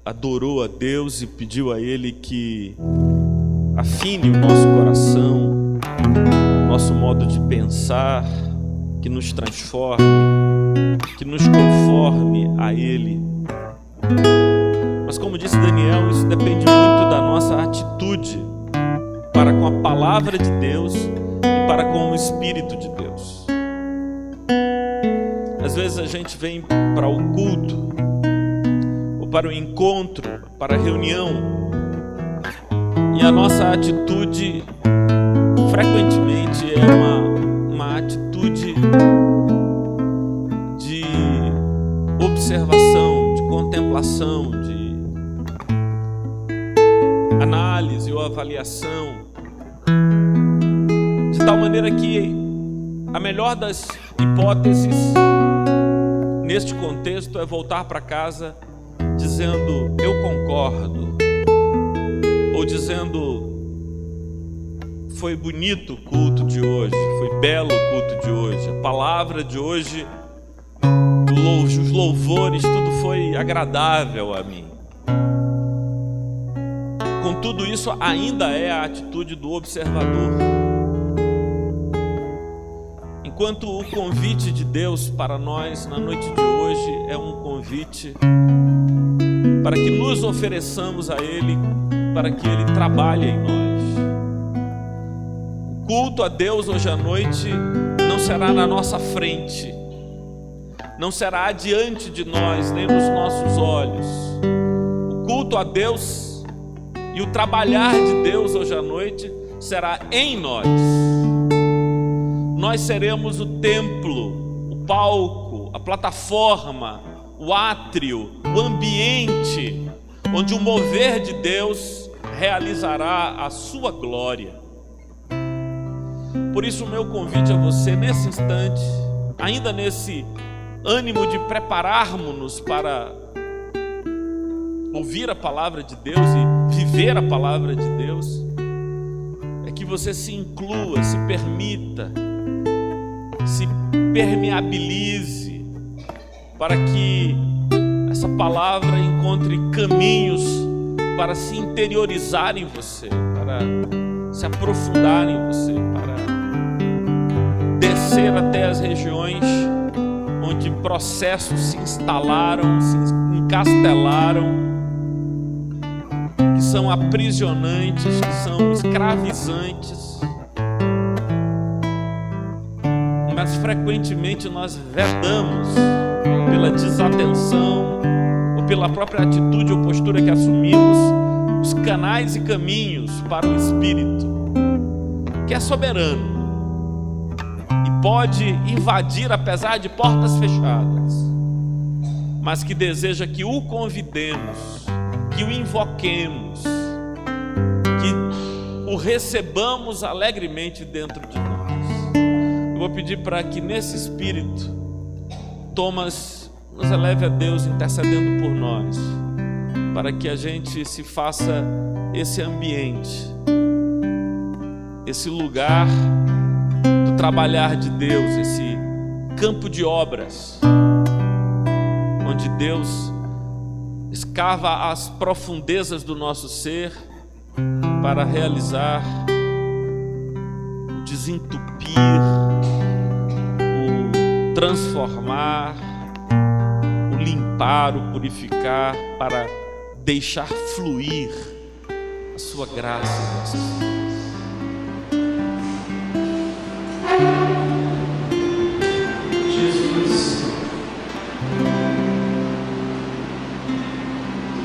adorou a Deus e pediu a Ele que afine o nosso coração, nosso modo de pensar, que nos transforme, que nos conforme a Ele. Mas como disse Daniel, isso depende muito da nossa atitude para com a palavra de Deus e para com o Espírito de Deus. Às vezes a gente vem para o culto, ou para o encontro, para a reunião, e a nossa atitude frequentemente é uma atitude de observação, de contemplação, de análise ou avaliação, de tal maneira que a melhor das hipóteses neste contexto é voltar para casa dizendo eu concordo, ou dizendo foi bonito o culto de hoje, foi belo o culto de hoje, a palavra de hoje, os louvores, tudo foi agradável a mim. Contudo, isso ainda é a atitude do observador. Enquanto o convite de Deus para nós na noite de hoje é um convite para que nos ofereçamos a Ele, para que Ele trabalhe em nós. O culto a Deus hoje à noite não será na nossa frente, não será adiante de nós, nem nos nossos olhos. O culto a Deus e o trabalhar de Deus hoje à noite será em nós. Nós seremos o templo, o palco, a plataforma, o átrio, o ambiente onde o mover de Deus realizará a sua glória. Por isso o meu convite a você nesse instante, ainda nesse ânimo de prepararmos-nos para ouvir a palavra de Deus e viver a palavra de Deus, é que você se inclua, se permita, se permeabilize, para que essa palavra encontre caminhos para se interiorizar em você, para se aprofundar em você, para descer até as regiões onde processos se instalaram, se encastelaram, que são aprisionantes, que são escravizantes. Mas frequentemente nós vedamos pela desatenção ou pela própria atitude ou postura que assumimos os canais e caminhos para o Espírito, que é soberano e pode invadir apesar de portas fechadas, mas que deseja que o convidemos, que o invoquemos, que o recebamos alegremente dentro de nós. Eu vou pedir para que nesse espírito Thomas nos eleve a Deus intercedendo por nós, para que a gente se faça esse ambiente, esse lugar do trabalhar de Deus, esse campo de obras, onde Deus escava as profundezas do nosso ser para realizar o desentupir, o transformar, o limpar, o purificar, para deixar fluir a sua graça em nossas vidas. Jesus,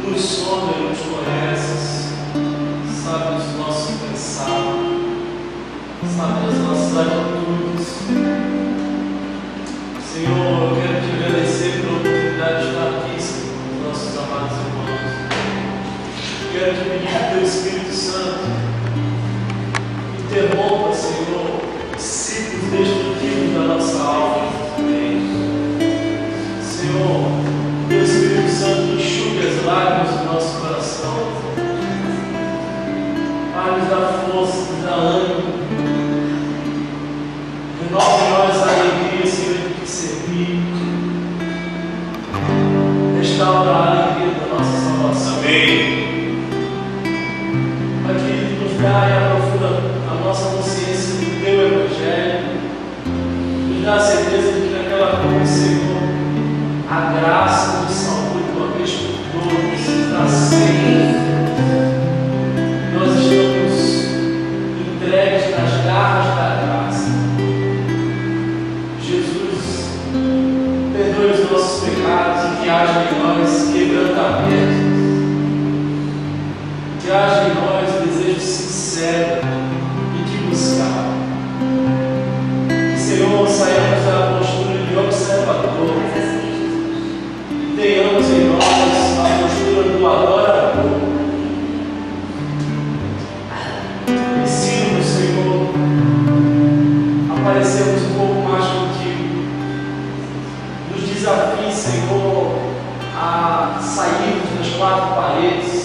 Tu nos sondas e nos conheces, sabes o nosso pensar, sabes as nossas atitudes. Senhor, eu quero Te agradecer pela oportunidade de estar aqui, Senhor, com os nossos amados irmãos. Quero Te pedir que Teu Espírito Santo interrompa, Senhor, os ciclos destrutivos da nossa alma. Senhor, Teu Espírito Santo enxugue as lágrimas do nosso coração. Pai, nos dá força, nos dá ânimo. Renova em nós a alegria, Senhor, de Te servir. Restaura a alegria da nossa salvação. Amém. Pai querido, nos dá e aprofunda a nossa consciência do Teu Evangelho, nos dá a certeza de que naquela cruz, Senhor, a graça nos salvou de uma vez por todas, para sempre. Nós estamos entregues nas garras da graça. Jesus, perdoe os nossos pecados e que haja em nós quebrantamento, que haja em nós desejo sincero e de buscar. Que, Senhor, saiamos da postura de observador e tenhamos em nós a postura do adorador. Ensina-nos, Senhor, a parecermos um pouco mais contigo. Nos desafie, Senhor, a sairmos das quatro paredes,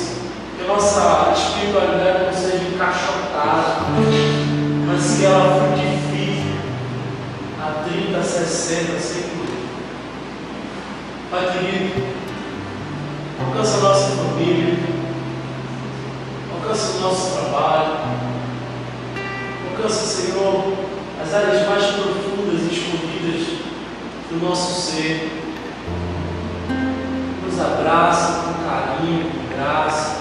que a nossa espiritualidade não seja encaixotada, mas que ela frutifique a 30, 60, 100 por ano. Pai querido, alcança a nossa família, alcança o nosso trabalho, alcança, Senhor, as áreas mais profundas e escondidas do nosso ser. Nos abraça com carinho, com graça.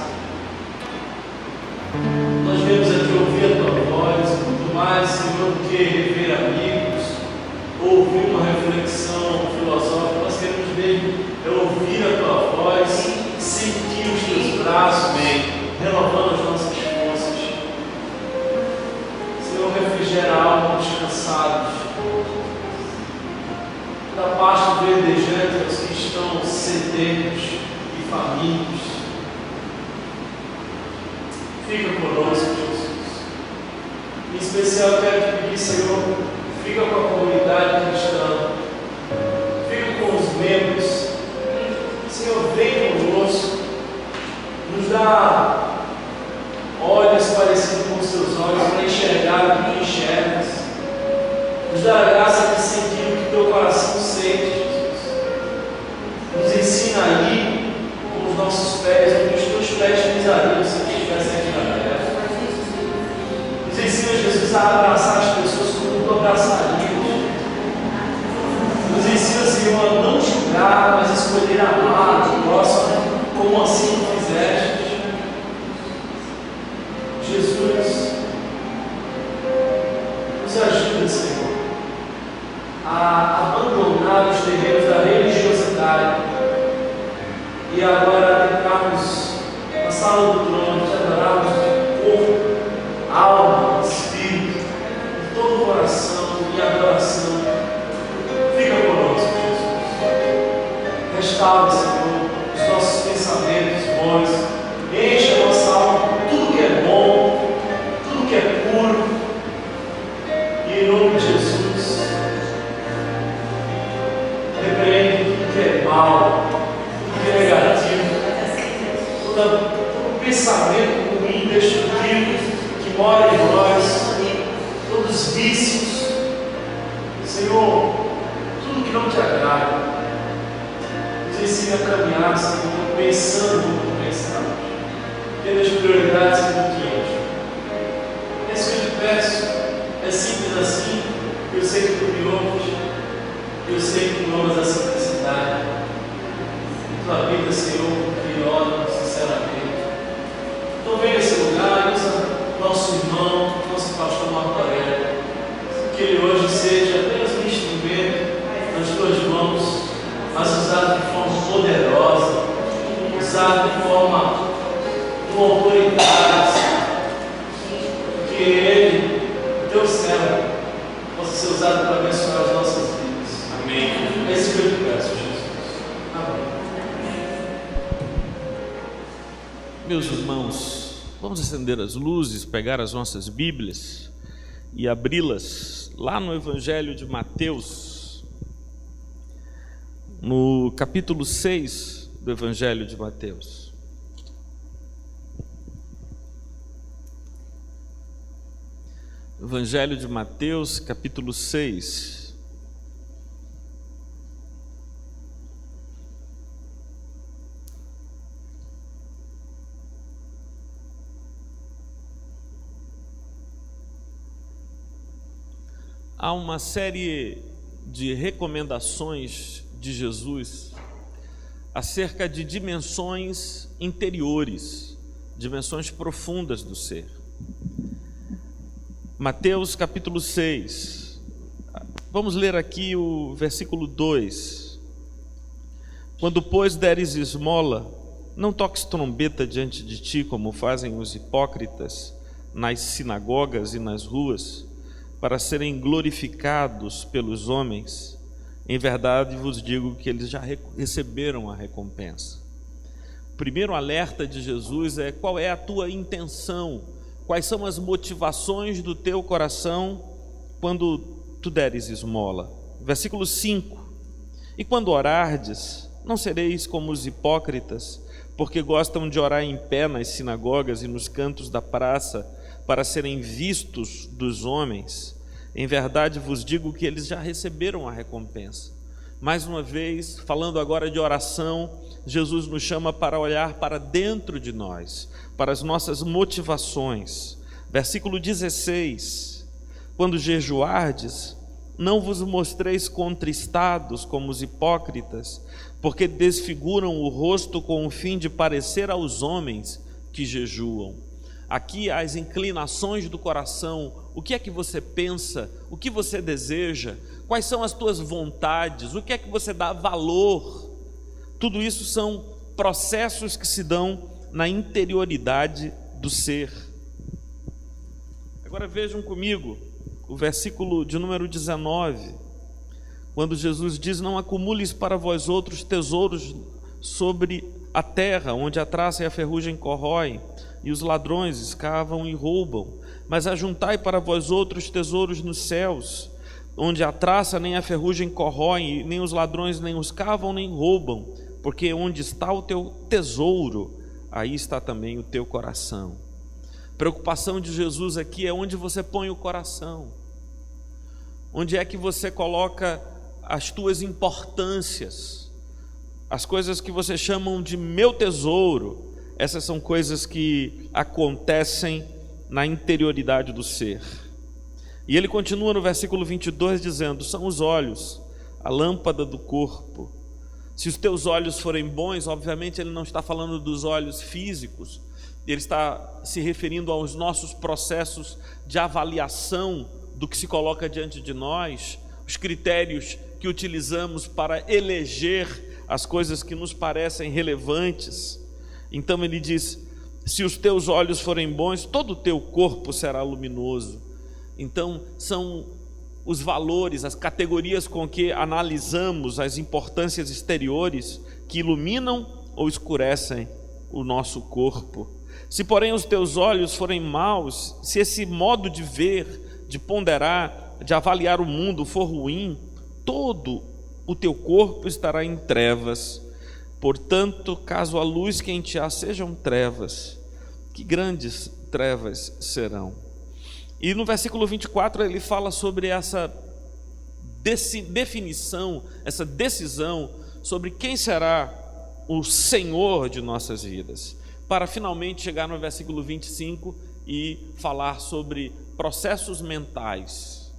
Nós viemos aqui ouvir a Tua voz, muito mais, Senhor, do que rever amigos, ou ouvir uma reflexão filosófica. Nós queremos mesmo ouvir a Tua voz, sentir os Teus braços, renovando as nossas forças. Senhor, refrigera a alma dos cansados, da pasto verdejante aos que estão sedentos e famintos. Fica conosco, Jesus. Em especial, eu quero te pedir, Senhor, fica com a comunidade cristã, fica com os membros. Senhor, vem conosco, nos dá olhos parecidos com os teus olhos para enxergar o que enxergas, nos dá a graça de sentir o que teu coração sente, Jesus. Nos ensina a ir com os nossos pés, onde os teus pés pisariam se eles estivessem aqui na terra. Nos ensina, Jesus, a abraçar as pessoas como tu abraçarias. Nos ensina, Senhor, a não julgar, mas escolher amar o próximo como assim tu fizeste. Jesus, nos ajuda, Senhor, a abandonar os terrenos da religiosidade e agora adentrarmos na sala do trono, de adorarmos de corpo, alma, espírito, de todo o coração e adoração. Fica conosco, Jesus. Restaura, Senhor, os nossos pensamentos bons, enche a nossa alma com tudo que é bom, tudo que é puro, e em nome de Jesus, repreende tudo que é mal, tudo que é negativo, todo pensamento ruim, destrutivo que mora em nós, todos os vícios, Senhor, tudo que não te agrada. Nos ensina a caminhar, Senhor, pensando no que pensamos, tendo as prioridades que tu tínhamos. É isso que eu te peço, é simples assim, eu sei que tu me ouves, eu sei que tu amas a simplicidade. Tua vida, Senhor, curiosa, sinceramente. Então vem nesse lugar e usa nosso irmão, nosso pastor Marco Aurélio, que ele hoje seja apenas um instrumento nas tuas mãos, mas usado de forma poderosa, usado de forma com autoridade, que ele, o teu servo, possa ser usado para abençoar as nossas vidas. Amém. É isso que eu te peço, Jesus. Amém. Meus irmãos, vamos acender as luzes, pegar as nossas Bíblias e abri-las lá no Evangelho de Mateus, no capítulo 6 do Evangelho de Mateus. Evangelho de Mateus, capítulo 6. há uma série de recomendações de Jesus acerca de dimensões interiores, dimensões profundas do ser. Mateus capítulo 6, vamos ler aqui o versículo 2. Quando, pois, deres esmola, não toques trombeta diante de ti, como fazem os hipócritas nas sinagogas e nas ruas, para serem glorificados pelos homens. Em verdade vos digo que eles já receberam a recompensa. O primeiro alerta de Jesus é: qual é a tua intenção? Quais são as motivações do teu coração quando tu deres esmola? Versículo 5: e quando orardes, não sereis como os hipócritas, porque gostam de orar em pé nas sinagogas e nos cantos da praça, para serem vistos dos homens. Em verdade vos digo que eles já receberam a recompensa. Mais uma vez, falando agora de oração, Jesus nos chama para olhar para dentro de nós, para as nossas motivações. Versículo 16: quando jejuardes, não vos mostreis contristados como os hipócritas, porque desfiguram o rosto com o fim de parecer aos homens que jejuam. Aqui as inclinações do coração, o que é que você pensa, o que você deseja, quais são as tuas vontades, o que é que você dá valor. Tudo isso são processos que se dão na interioridade do ser. Agora vejam comigo o versículo de número 19, quando Jesus diz: não acumules para vós outros tesouros sobre a terra, onde a traça e a ferrugem corroem, e os ladrões escavam e roubam, mas ajuntai para vós outros tesouros nos céus, onde a traça nem a ferrugem corroem, nem os ladrões nem os cavam nem roubam, porque onde está o teu tesouro, aí está também o teu coração. A preocupação de Jesus aqui é onde você põe o coração, onde é que você coloca as tuas importâncias, as coisas que você chamam de meu tesouro. Essas são coisas que acontecem na interioridade do ser. E ele continua no versículo 22 dizendo: são os olhos, a lâmpada do corpo. Se os teus olhos forem bons, obviamente ele não está falando dos olhos físicos, ele está se referindo aos nossos processos de avaliação do que se coloca diante de nós, os critérios que utilizamos para eleger as coisas que nos parecem relevantes. Então ele diz: se os teus olhos forem bons, todo o teu corpo será luminoso. Então são os valores, as categorias com que analisamos as importâncias exteriores que iluminam ou escurecem o nosso corpo. Se porém os teus olhos forem maus, se esse modo de ver, de ponderar, de avaliar o mundo for ruim, todo o teu corpo estará em trevas. Portanto, caso a luz que em ti há sejam trevas, que grandes trevas serão. E no versículo 24 ele fala sobre essa definição, essa decisão sobre quem será o Senhor de nossas vidas, para finalmente chegar no versículo 25 e falar sobre processos mentais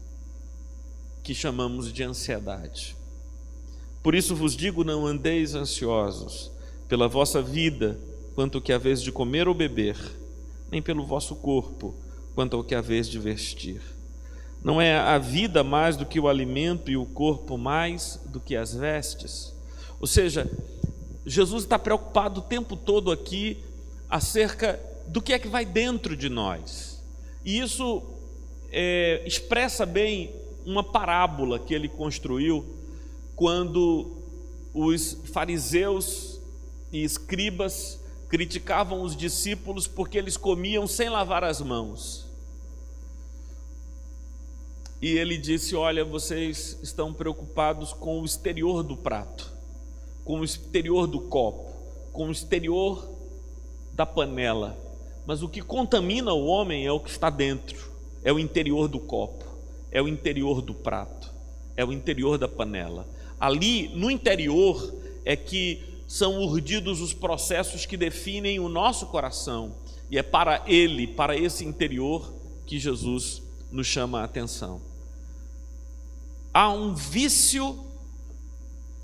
que chamamos de ansiedade. Por isso vos digo, não andeis ansiosos pela vossa vida, quanto ao que haveis de comer ou beber, nem pelo vosso corpo, quanto ao que haveis de vestir. Não é a vida mais do que o alimento e o corpo mais do que as vestes? Ou seja, Jesus está preocupado o tempo todo aqui acerca do que é que vai dentro de nós. E isso expressa bem uma parábola que ele construiu quando os fariseus e escribas criticavam os discípulos porque eles comiam sem lavar as mãos. E ele disse: olha, vocês estão preocupados com o exterior do prato, com o exterior do copo, com o exterior da panela, mas o que contamina o homem é o que está dentro, é o interior do copo, é o interior do prato, é o interior da panela. Ali no interior é que são urdidos os processos que definem o nosso coração, e é para ele, para esse interior, que Jesus nos chama a atenção. há um vício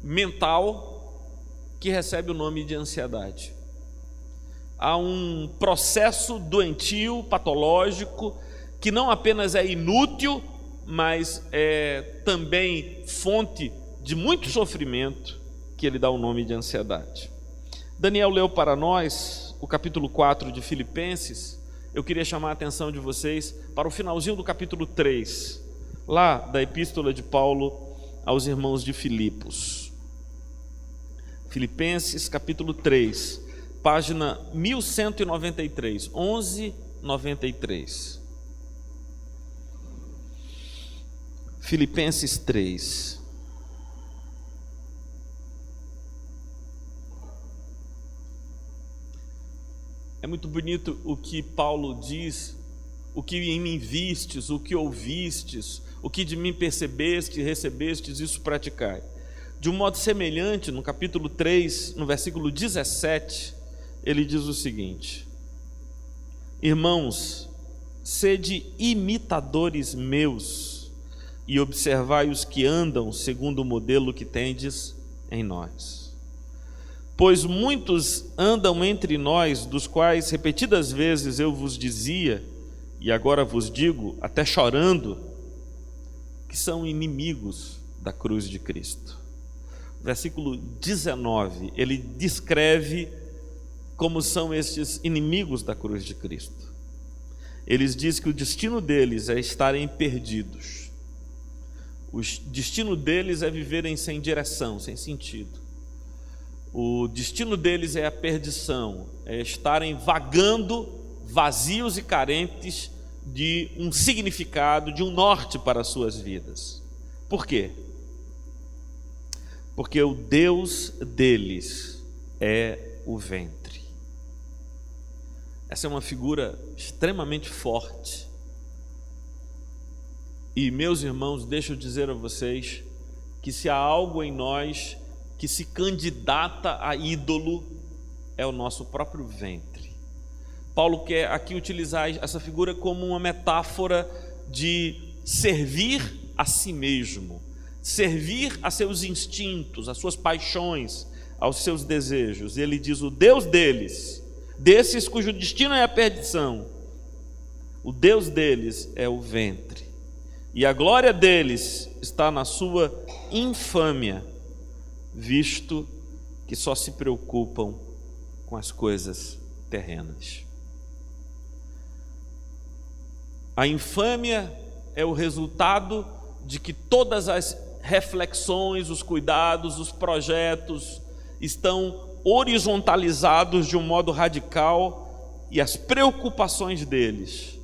mental que recebe o nome de ansiedade. Há um processo doentio, patológico, que não apenas é inútil, mas é também fonte de muito sofrimento, que ele dá o nome de ansiedade. Daniel leu para nós o capítulo 4 de Filipenses. Eu queria chamar a atenção de vocês para o finalzinho do capítulo 3, lá da epístola de Paulo aos irmãos de Filipos. Filipenses capítulo 3, página 1193, 1193. Filipenses 3. É muito bonito o que Paulo diz: o que em mim vistes, o que ouvistes, o que de mim percebeste, recebestes, isso praticai. De um modo semelhante, no capítulo 3, no versículo 17, ele diz o seguinte: irmãos, sede imitadores meus e observai os que andam segundo o modelo que tendes em nós. Pois muitos andam entre nós, dos quais repetidas vezes eu vos dizia, e agora vos digo, até chorando, que são inimigos da cruz de Cristo. Versículo 19, ele descreve como são estes inimigos da cruz de Cristo. Eles dizem que o destino deles é estarem perdidos. O destino deles é viverem sem direção, sem sentido. O destino deles é a perdição, é estarem vagando, vazios e carentes de um significado, de um norte para as suas vidas. Por quê? Porque o Deus deles é o ventre. Essa é uma figura extremamente forte. E, meus irmãos, deixa eu dizer a vocês que se há algo em nós que se candidata a ídolo, é o nosso próprio ventre. Paulo quer aqui utilizar essa figura como uma metáfora de servir a si mesmo, servir a seus instintos, às suas paixões, aos seus desejos. E ele diz: o Deus deles, desses cujo destino é a perdição, o Deus deles é o ventre, e a glória deles está na sua infâmia, visto que só se preocupam com as coisas terrenas. A infâmia é o resultado de que todas as reflexões, os cuidados, os projetos estão horizontalizados de um modo radical e as preocupações deles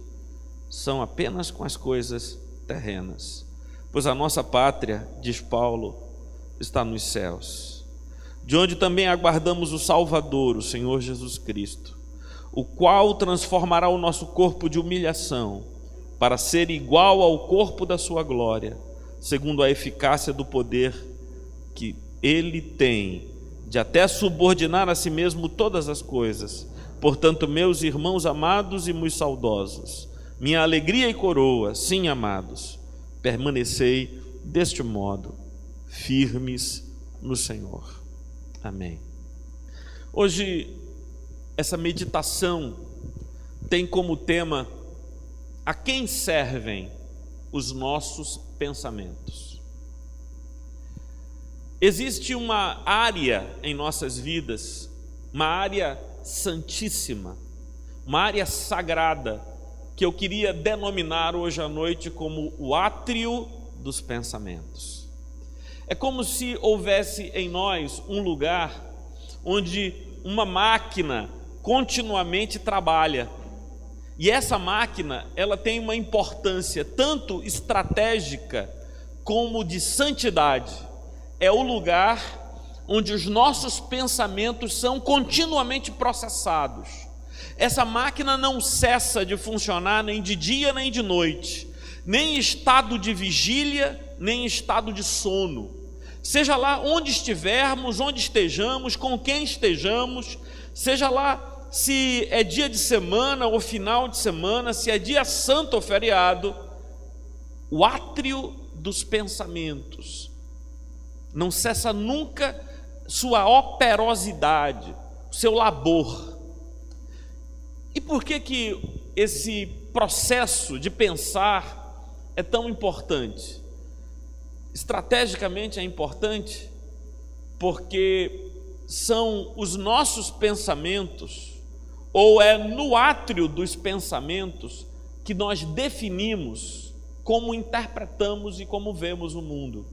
são apenas com as coisas terrenas. Pois a nossa pátria, diz Paulo, está nos céus, de onde também aguardamos o Salvador, o Senhor Jesus Cristo, o qual transformará o nosso corpo de humilhação para ser igual ao corpo da sua glória, segundo a eficácia do poder que ele tem de até subordinar a si mesmo todas as coisas. Portanto, meus irmãos amados e muito saudosos, minha alegria e coroa, sim, amados, permanecei deste modo, firmes no Senhor. Amém. Hoje, essa meditação tem como tema: a quem servem os nossos pensamentos? Existe uma área em nossas vidas, uma área santíssima, uma área sagrada, que eu queria denominar hoje à noite como o átrio dos pensamentos. É como se houvesse em nós um lugar onde uma máquina continuamente trabalha. E essa máquina, ela tem uma importância tanto estratégica como de santidade. É o lugar onde os nossos pensamentos são continuamente processados. Essa máquina não cessa de funcionar nem de dia nem de noite, nem em estado de vigília, nem em estado de sono. Seja lá onde estivermos, onde estejamos, com quem estejamos, seja lá se é dia de semana ou final de semana, se é dia santo ou feriado, o átrio dos pensamentos. Não cessa nunca sua operosidade, seu labor. E por que esse processo de pensar é tão importante? Estrategicamente é importante porque são os nossos pensamentos, ou é no átrio dos pensamentos, que nós definimos como interpretamos e como vemos o mundo.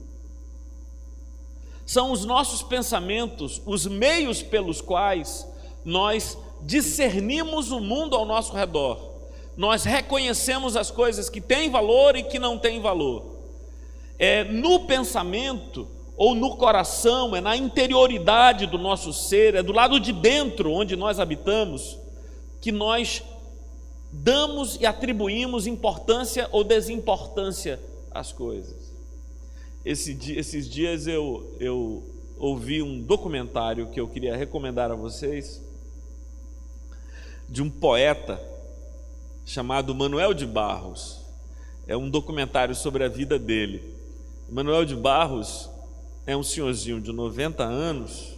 São os nossos pensamentos os meios pelos quais nós discernimos o mundo ao nosso redor. Nós reconhecemos as coisas que têm valor e que não têm valor. É no pensamento ou no coração, é na interioridade do nosso ser, é do lado de dentro onde nós habitamos, que nós damos e atribuímos importância ou desimportância às coisas. Esses dias eu ouvi um documentário que eu queria recomendar a vocês, de um poeta chamado Manuel de Barros. É um documentário sobre a vida dele. Manuel de Barros é um senhorzinho de 90 anos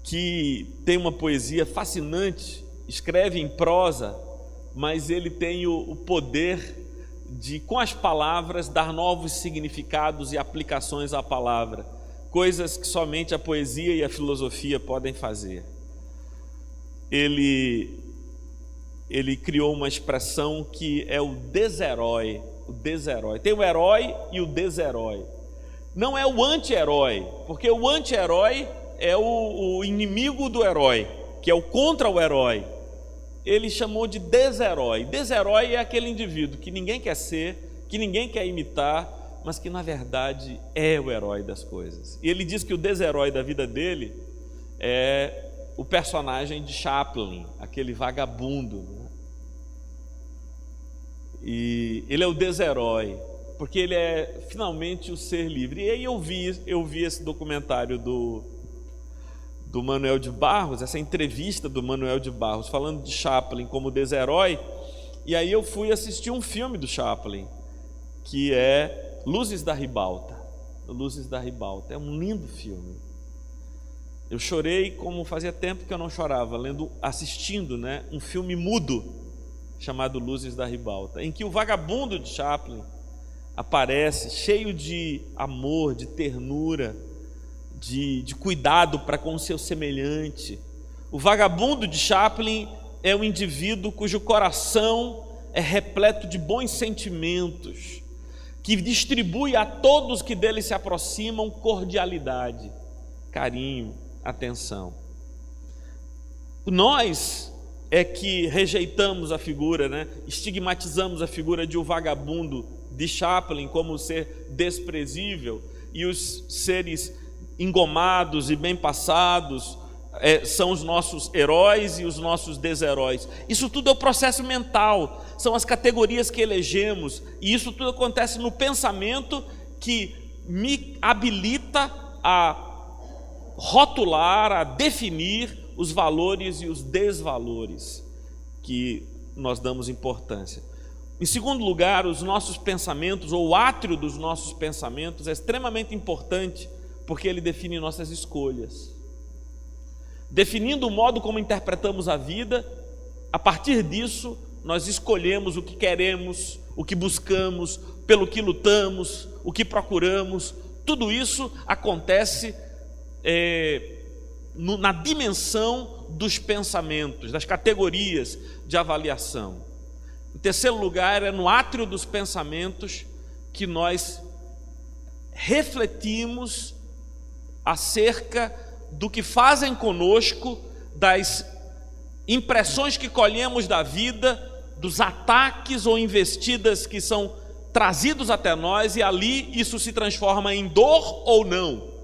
que tem uma poesia fascinante, escreve em prosa, mas ele tem o poder de, com as palavras, dar novos significados e aplicações à palavra, coisas que somente a poesia e a filosofia podem fazer. Ele criou uma expressão que é o desherói. O desherói. Tem o herói e o desherói. Não é o anti-herói, porque o anti-herói é o inimigo do herói, que é o contra o herói. Ele chamou de desherói. Desherói é aquele indivíduo que ninguém quer ser, que ninguém quer imitar, mas que na verdade é o herói das coisas. E ele diz que o desherói da vida dele é o personagem de Chaplin, aquele vagabundo, né? E ele é o desherói, porque ele é finalmente o ser livre. E aí eu vi esse documentário do Manuel de Barros, essa entrevista do Manuel de Barros, falando de Chaplin como desherói, e aí eu fui assistir um filme do Chaplin, que é Luzes da Ribalta. Luzes da Ribalta, é um lindo filme. Eu chorei como fazia tempo que eu não chorava, assistindo, né, um filme mudo, chamado Luzes da Ribalta, em que o vagabundo de Chaplin aparece cheio de amor, de ternura, de cuidado para com o seu semelhante. O vagabundo de Chaplin é um indivíduo cujo coração é repleto de bons sentimentos, que distribui a todos que dele se aproximam cordialidade, carinho, atenção. Nós é que rejeitamos a figura, né? Estigmatizamos a figura de um vagabundo de Chaplin como ser desprezível, e os seres engomados e bem passados são os nossos heróis e os nossos desheróis. Isso tudo é o processo mental, são as categorias que elegemos, e isso tudo acontece no pensamento que me habilita a rotular, a definir os valores e os desvalores que nós damos importância. Em segundo lugar, os nossos pensamentos, ou o átrio dos nossos pensamentos, é extremamente importante, porque ele define nossas escolhas. Definindo o modo como interpretamos a vida, a partir disso, nós escolhemos o que queremos, o que buscamos, pelo que lutamos, o que procuramos. Tudo isso acontece na dimensão dos pensamentos, das categorias de avaliação. Em terceiro lugar, é no átrio dos pensamentos que nós refletimos acerca do que fazem conosco, das impressões que colhemos da vida, dos ataques ou investidas que são trazidos até nós, e ali isso se transforma em dor ou não.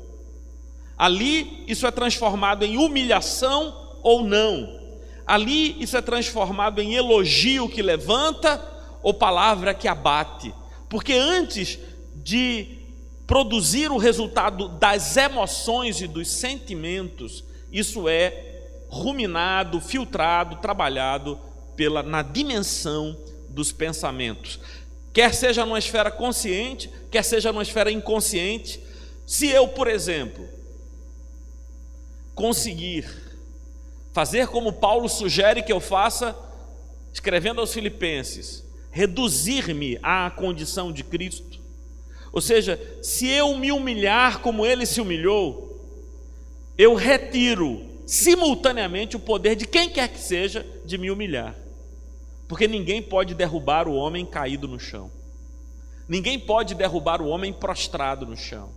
Ali isso é transformado em humilhação ou não. Ali isso é transformado em elogio que levanta ou palavra que abate. Porque antes de produzir o resultado das emoções e dos sentimentos, isso é ruminado, filtrado, trabalhado na dimensão dos pensamentos. quer seja numa esfera consciente, quer seja numa esfera inconsciente. Se eu, por exemplo, conseguir fazer como Paulo sugere que eu faça, escrevendo aos Filipenses, reduzir-me à condição de Cristo, ou seja, se eu me humilhar como ele se humilhou, eu retiro simultaneamente o poder de quem quer que seja de me humilhar, porque ninguém pode derrubar o homem caído no chão, ninguém pode derrubar o homem prostrado no chão.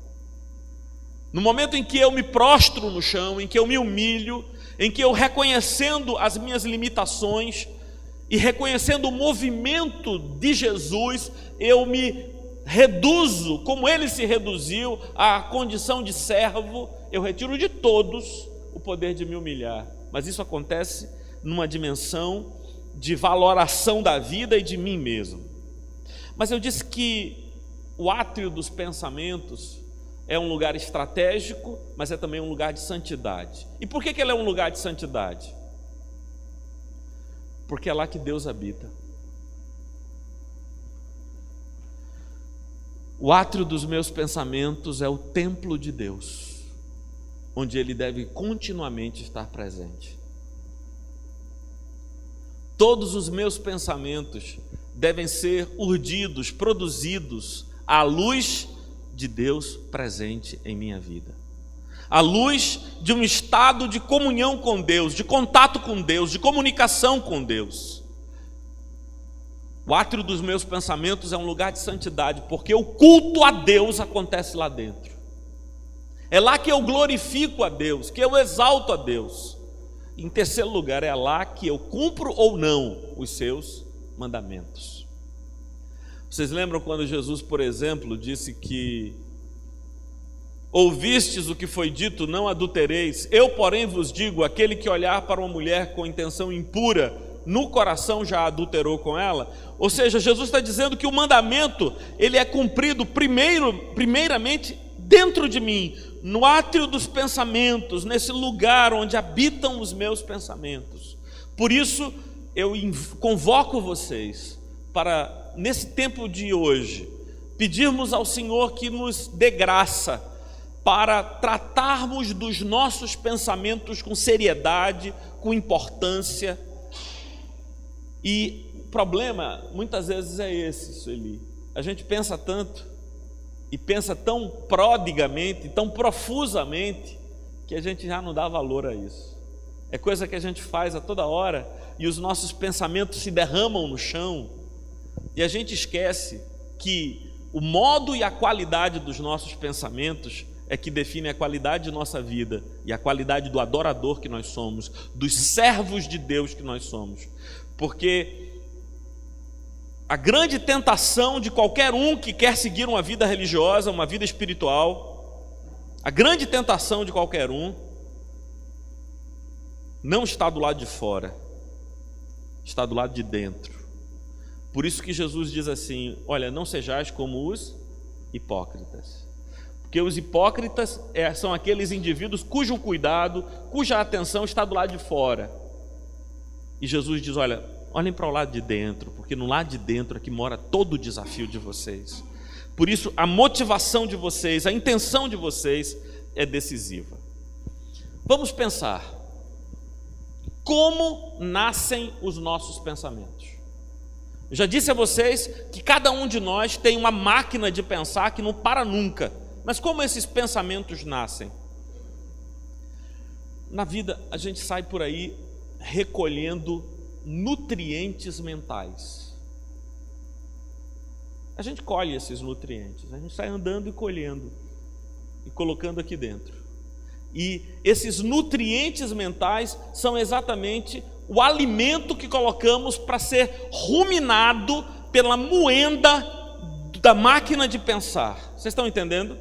No momento em que eu me prostro no chão, em que eu me humilho, em que eu, reconhecendo as minhas limitações e reconhecendo o movimento de Jesus, eu me reduzo, como ele se reduziu, à condição de servo, eu retiro de todos o poder de me humilhar. Mas isso acontece numa dimensão de valoração da vida e de mim mesmo. Mas eu disse que o átrio dos pensamentos é um lugar estratégico, mas é também um lugar de santidade. E por que ele é um lugar de santidade? Porque é lá que Deus habita. O átrio dos meus pensamentos é o templo de Deus, onde Ele deve continuamente estar presente. Todos os meus pensamentos devem ser urdidos, produzidos à luz de Deus presente em minha vida, à luz de um estado de comunhão com Deus, de contato com Deus, de comunicação com Deus. O átrio dos meus pensamentos é um lugar de santidade, porque o culto a Deus acontece lá dentro. É lá que eu glorifico a Deus, que eu exalto a Deus. Em terceiro lugar, é lá que eu cumpro ou não os seus mandamentos. Vocês lembram quando Jesus, por exemplo, disse que ouvistes o que foi dito, não adultereis. Eu, porém, vos digo, aquele que olhar para uma mulher com intenção impura, no coração já adulterou com ela. Ou seja, Jesus está dizendo que o mandamento, ele é cumprido primeiramente dentro de mim, no átrio dos pensamentos, nesse lugar onde habitam os meus pensamentos. Por isso, eu convoco vocês para, nesse tempo de hoje, pedirmos ao Senhor que nos dê graça para tratarmos dos nossos pensamentos com seriedade, com importância. E o problema, muitas vezes, é esse, Sueli. A gente pensa tanto, e pensa tão prodigamente, tão profusamente, que a gente já não dá valor a isso. É coisa que a gente faz a toda hora, e os nossos pensamentos se derramam no chão, e a gente esquece que o modo e a qualidade dos nossos pensamentos é que define a qualidade de nossa vida, e a qualidade do adorador que nós somos, dos servos de Deus que nós somos. Porque a grande tentação de qualquer um que quer seguir uma vida religiosa, uma vida espiritual, a grande tentação de qualquer um não está do lado de fora, está do lado de dentro. Por isso que Jesus diz assim: olha, não sejais como os hipócritas. Porque os hipócritas são aqueles indivíduos cujo cuidado, cuja atenção está do lado de fora. E Jesus diz: olhem para o lado de dentro, porque no lado de dentro é que mora todo o desafio de vocês. Por isso, a motivação de vocês, a intenção de vocês é decisiva. Vamos pensar: como nascem os nossos pensamentos? Eu já disse a vocês que cada um de nós tem uma máquina de pensar que não para nunca. Mas como esses pensamentos nascem? Na vida, a gente sai por aí recolhendo nutrientes mentais. A gente colhe esses nutrientes, a gente sai andando e colhendo e colocando aqui dentro. E esses nutrientes mentais são exatamente o alimento que colocamos para ser ruminado pela moenda da máquina de pensar. Vocês estão entendendo?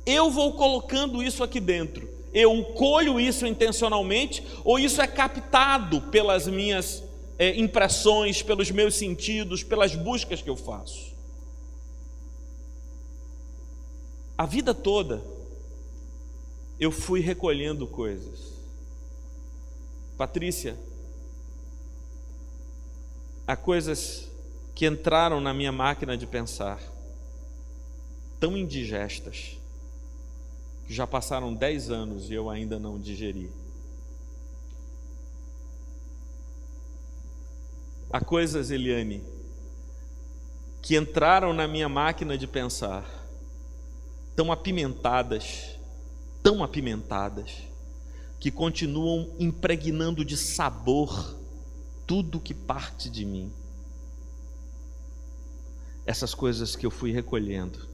Eu vou colocando isso aqui dentro. Eu colho isso intencionalmente, ou isso é captado pelas minhas impressões, pelos meus sentidos, pelas buscas que eu faço. A vida toda eu fui recolhendo coisas. Patrícia, há coisas que entraram na minha máquina de pensar, tão indigestas, que já passaram 10 anos e eu ainda não digeri. Há coisas, Eliane, que entraram na minha máquina de pensar, tão apimentadas, que continuam impregnando de sabor tudo que parte de mim. Essas coisas que eu fui recolhendo.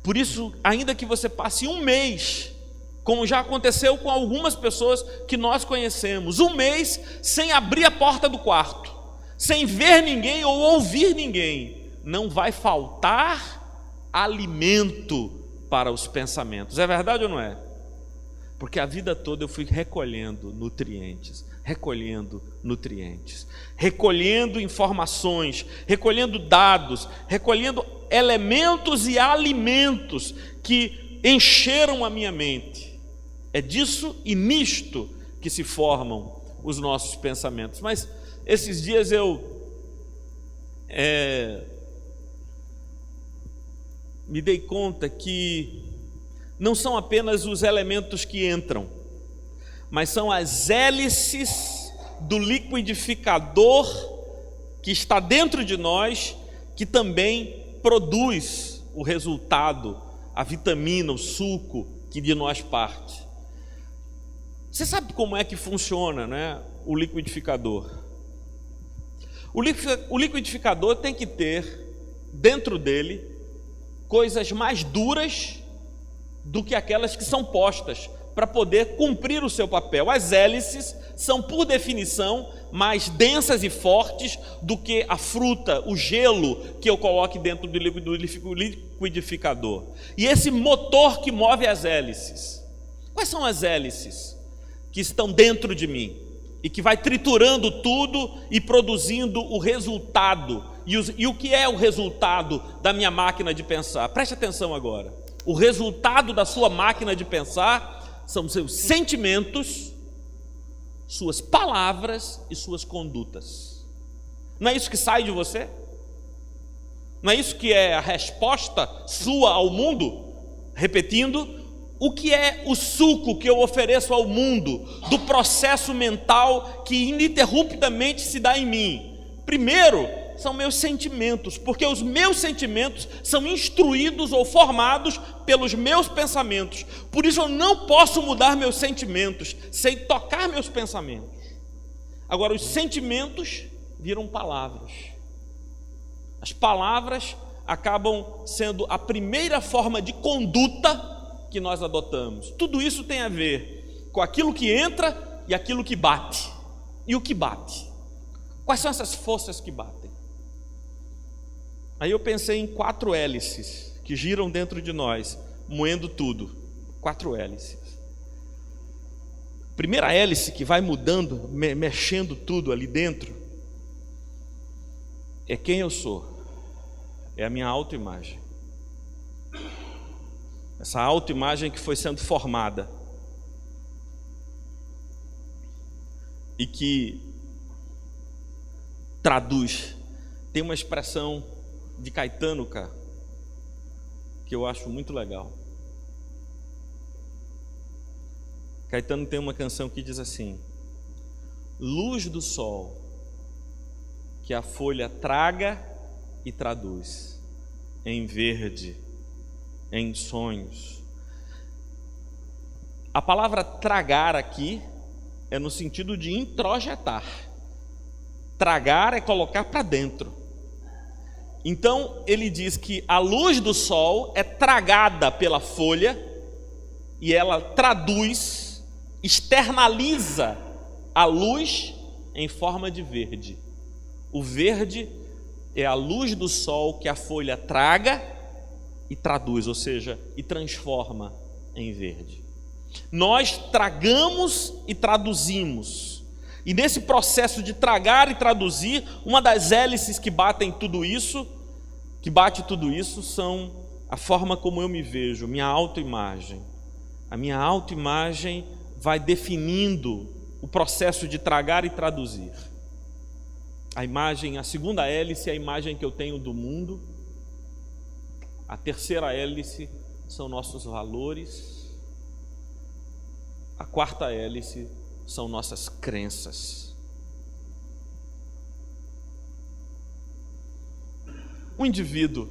Por isso, ainda que você passe um mês, como já aconteceu com algumas pessoas que nós conhecemos, um mês sem abrir a porta do quarto, sem ver ninguém ou ouvir ninguém, não vai faltar alimento para os pensamentos. É verdade ou não é? Porque a vida toda eu fui recolhendo nutrientes, recolhendo informações, recolhendo dados, recolhendo elementos e alimentos que encheram a minha mente. É disso e nisto que se formam os nossos pensamentos. Mas esses dias eu me dei conta que não são apenas os elementos que entram, mas são as hélices do liquidificador que está dentro de nós, que também produz o resultado, a vitamina, o suco que de nós parte. Você sabe como é que funciona, né, o liquidificador? O liquidificador tem que ter dentro dele coisas mais duras do que aquelas que são postas para poder cumprir o seu papel. As hélices são, por definição, mais densas e fortes do que a fruta, o gelo que eu coloque dentro do liquidificador. E esse motor que move as hélices, quais são as hélices que estão dentro de mim e que vai triturando tudo e produzindo o resultado? E o que é o resultado da minha máquina de pensar? Preste atenção agora. O resultado da sua máquina de pensar são seus sentimentos, suas palavras e suas condutas. Não é isso que sai de você? Não é isso que é a resposta sua ao mundo? Repetindo, o que é o suco que eu ofereço ao mundo do processo mental que ininterruptamente se dá em mim? Primeiro, são meus sentimentos, porque os meus sentimentos são instruídos ou formados pelos meus pensamentos. Por isso eu não posso mudar meus sentimentos sem tocar meus pensamentos. Agora, os sentimentos viram palavras. As palavras acabam sendo a primeira forma de conduta que nós adotamos. Tudo isso tem a ver com aquilo que entra e aquilo que bate. E o que bate? Quais são essas forças que batem? Aí eu pensei em 4 hélices que giram dentro de nós, moendo tudo. 4 hélices. Primeira hélice que vai mudando, mexendo tudo ali dentro, é quem eu sou. É a minha autoimagem. Essa autoimagem que foi sendo formada e que traduz. Tem uma expressão de Caetano, cara, que eu acho muito legal. Caetano tem uma canção que diz assim: luz do sol que a folha traga e traduz em verde, em sonhos. A palavra tragar aqui é no sentido de introjetar. Tragar é colocar para dentro. Então ele diz que a luz do sol é tragada pela folha e ela traduz, externaliza a luz em forma de verde. O verde é a luz do sol que a folha traga e traduz, ou seja, e transforma em verde. Nós tragamos e traduzimos. E nesse processo de tragar e traduzir, uma das hélices que batem tudo isso, que bate tudo isso, são a forma como eu me vejo, minha autoimagem. A minha autoimagem vai definindo o processo de tragar e traduzir. A segunda hélice é a imagem que eu tenho do mundo. A terceira hélice são nossos valores. A quarta hélice são nossas crenças. O indivíduo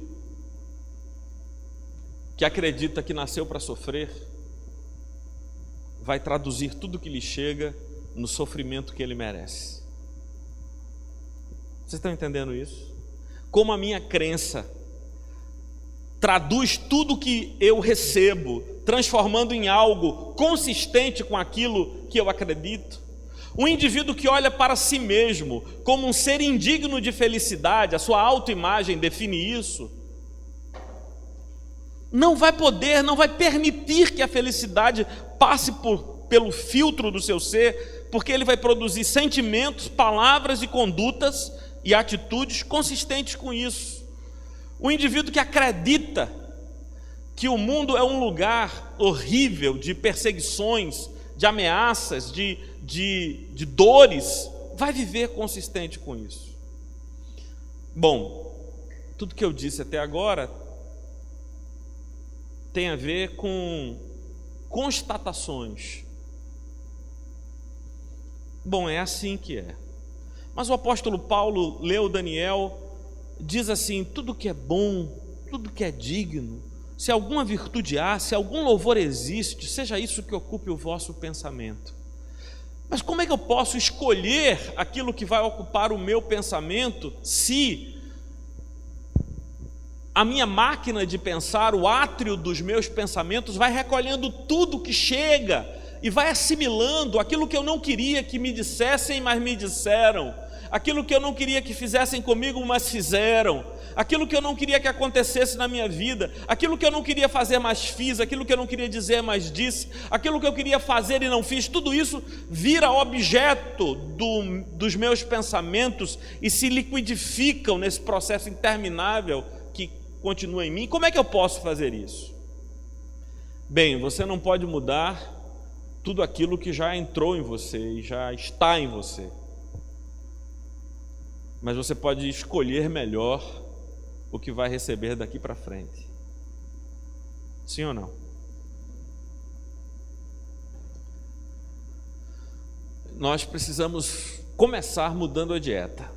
que acredita que nasceu para sofrer vai traduzir tudo que lhe chega no sofrimento que ele merece. Vocês estão entendendo isso? Como a minha crença traduz tudo que eu recebo, transformando em algo consistente com aquilo que eu acredito. Um indivíduo que olha para si mesmo como um ser indigno de felicidade, a sua autoimagem define isso, não vai permitir que a felicidade passe pelo filtro do seu ser, porque ele vai produzir sentimentos, palavras e condutas e atitudes consistentes com isso. O indivíduo que acredita que o mundo é um lugar horrível de perseguições, de ameaças, de dores, vai viver consistente com isso. Bom, tudo que eu disse até agora tem a ver com constatações. Bom, é assim que é. Mas o apóstolo Paulo leu Daniel, diz assim: tudo que é bom, tudo que é digno, se alguma virtude há, se algum louvor existe, seja isso que ocupe o vosso pensamento. Mas como é que eu posso escolher aquilo que vai ocupar o meu pensamento se a minha máquina de pensar, o átrio dos meus pensamentos, vai recolhendo tudo que chega e vai assimilando aquilo que eu não queria que me dissessem, mas me disseram, aquilo que eu não queria que fizessem comigo, mas fizeram, aquilo que eu não queria que acontecesse na minha vida, aquilo que eu não queria fazer, mas fiz, aquilo que eu não queria dizer, mas disse, aquilo que eu queria fazer e não fiz, tudo isso vira objeto dos meus pensamentos e se liquidificam nesse processo interminável que continua em mim. Como é que eu posso fazer isso? Bem, você não pode mudar tudo aquilo que já entrou em você e já está em você, mas você pode escolher melhor o que vai receber daqui para frente. Sim ou não? Nós precisamos começar mudando a dieta,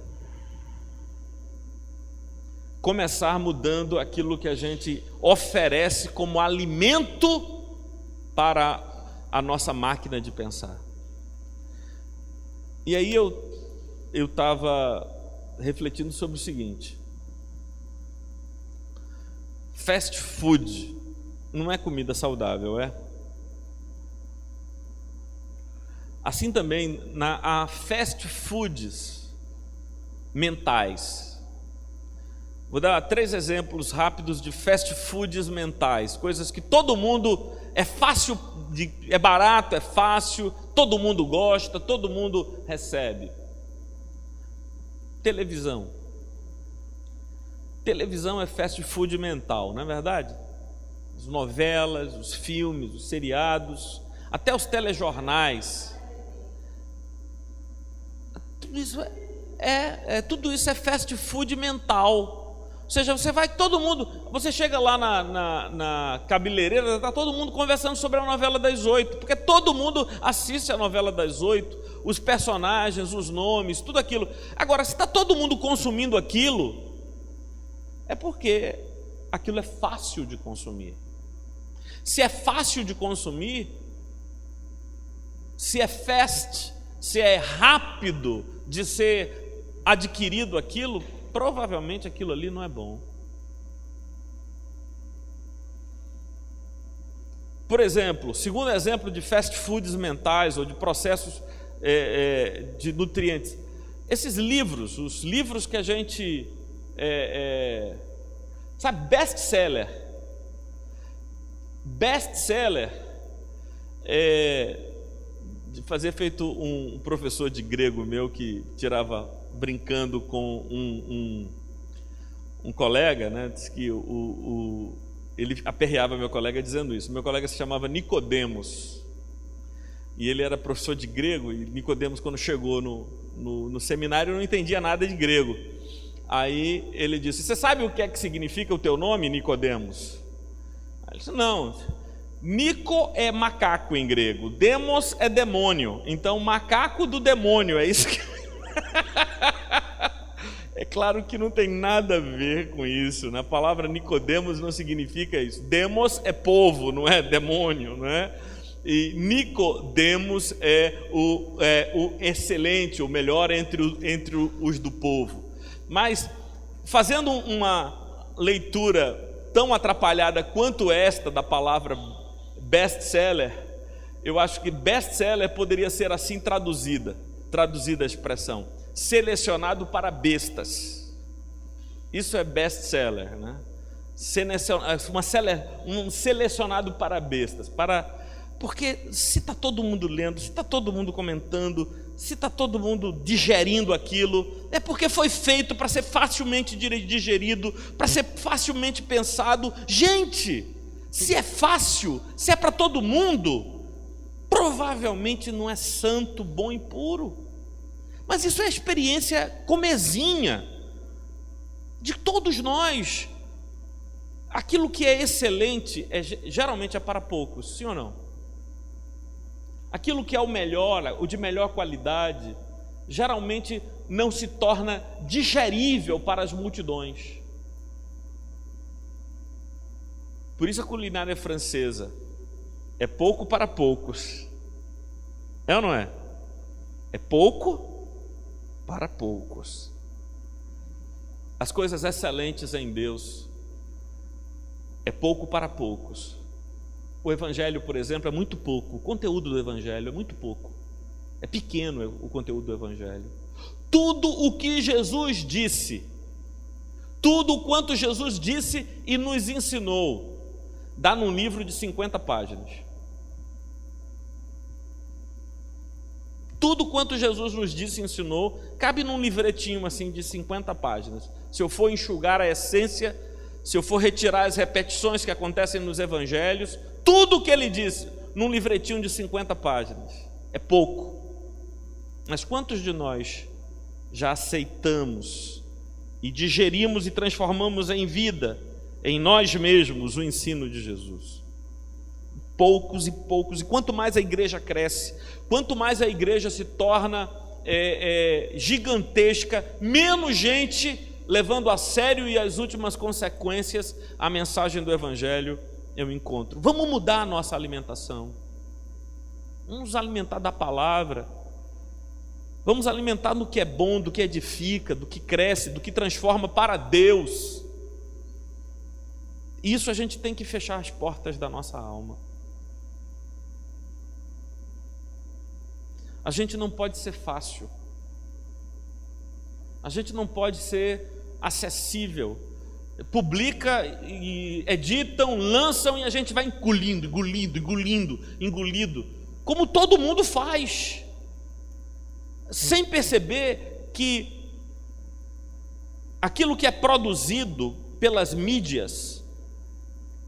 começar mudando aquilo que a gente oferece como alimento para a nossa máquina de pensar. E aí eu estava refletindo sobre o seguinte: fast food não é comida saudável, é? Assim também há fast foods mentais. Vou dar 3 exemplos rápidos de fast foods mentais, coisas que todo mundo é fácil, é barato, é fácil, todo mundo gosta, todo mundo recebe. Televisão. Televisão é fast food mental, não é verdade? As novelas, os filmes, os seriados, até os telejornais. Tudo isso é fast food mental. Ou seja, você chega lá na cabeleireira, está todo mundo conversando sobre a novela das 8, porque todo mundo assiste a novela das 8, os personagens, os nomes, tudo aquilo. Agora, se está todo mundo consumindo aquilo, é porque aquilo é fácil de consumir. Se é fácil de consumir, se é fast, se é rápido de ser adquirido aquilo, provavelmente aquilo ali não é bom. Por exemplo, segundo exemplo de fast foods mentais ou de processos de nutrientes, esses livros, os livros que a gente sabe, best-seller de fazer feito um professor de grego meu que tirava brincando com um colega, né? Diz que ele aperreava meu colega dizendo isso. Meu colega se chamava Nicodemos e ele era professor de grego, e Nicodemos, quando chegou no seminário eu não entendia nada de grego. Aí ele disse: você sabe o que é que significa o teu nome, Nicodemos? Aí ele disse: não, Nico é macaco em grego, demos é demônio, então macaco do demônio, é isso que... É claro que não tem nada a ver com isso, né? A palavra Nicodemos não significa isso. Demos é povo, não é demônio, não é? E Nicodemos é o excelente, o melhor entre os do povo. Mas, fazendo uma leitura tão atrapalhada quanto esta da palavra best-seller, eu acho que best-seller poderia ser assim traduzida a expressão: selecionado para bestas. Isso é best-seller, né? Um selecionado para bestas, porque se está todo mundo lendo, se está todo mundo comentando, se está todo mundo digerindo aquilo, é porque foi feito para ser facilmente digerido, para ser facilmente pensado. Gente, se é fácil, se é para todo mundo, provavelmente não é santo, bom e puro. Mas isso é a experiência comezinha de todos nós. Aquilo que é excelente geralmente é para poucos, sim ou não? Aquilo que é o melhor, o de melhor qualidade, geralmente não se torna digerível para as multidões. Por isso a culinária francesa é pouco para poucos. É ou não é? É pouco para poucos. As coisas excelentes em Deus é pouco para poucos. O Evangelho, por exemplo, é muito pouco. O conteúdo do Evangelho é muito pouco. É pequeno o conteúdo do Evangelho. Tudo o que Jesus disse, tudo quanto Jesus disse e nos ensinou, dá num livro de 50 páginas. Tudo quanto Jesus nos disse e ensinou, cabe num livretinho assim de 50 páginas. Se eu for enxugar a essência, se eu for retirar as repetições que acontecem nos evangelhos, tudo o que ele disse num livretinho de 50 páginas, é pouco. Mas quantos de nós já aceitamos e digerimos e transformamos em vida, em nós mesmos, o ensino de Jesus? Poucos e poucos. E quanto mais a igreja cresce, quanto mais a igreja se torna gigantesca, menos gente levando a sério e as últimas consequências a mensagem do Evangelho eu encontro. Vamos mudar a nossa alimentação. Vamos nos alimentar da palavra. Vamos alimentar no que é bom, do que edifica, do que cresce, do que transforma para Deus. Isso a gente tem que fechar as portas da nossa alma. A gente não pode ser fácil. A gente não pode ser acessível. Publica e editam, lançam e a gente vai engolindo, como todo mundo faz, sem perceber que aquilo que é produzido pelas mídias,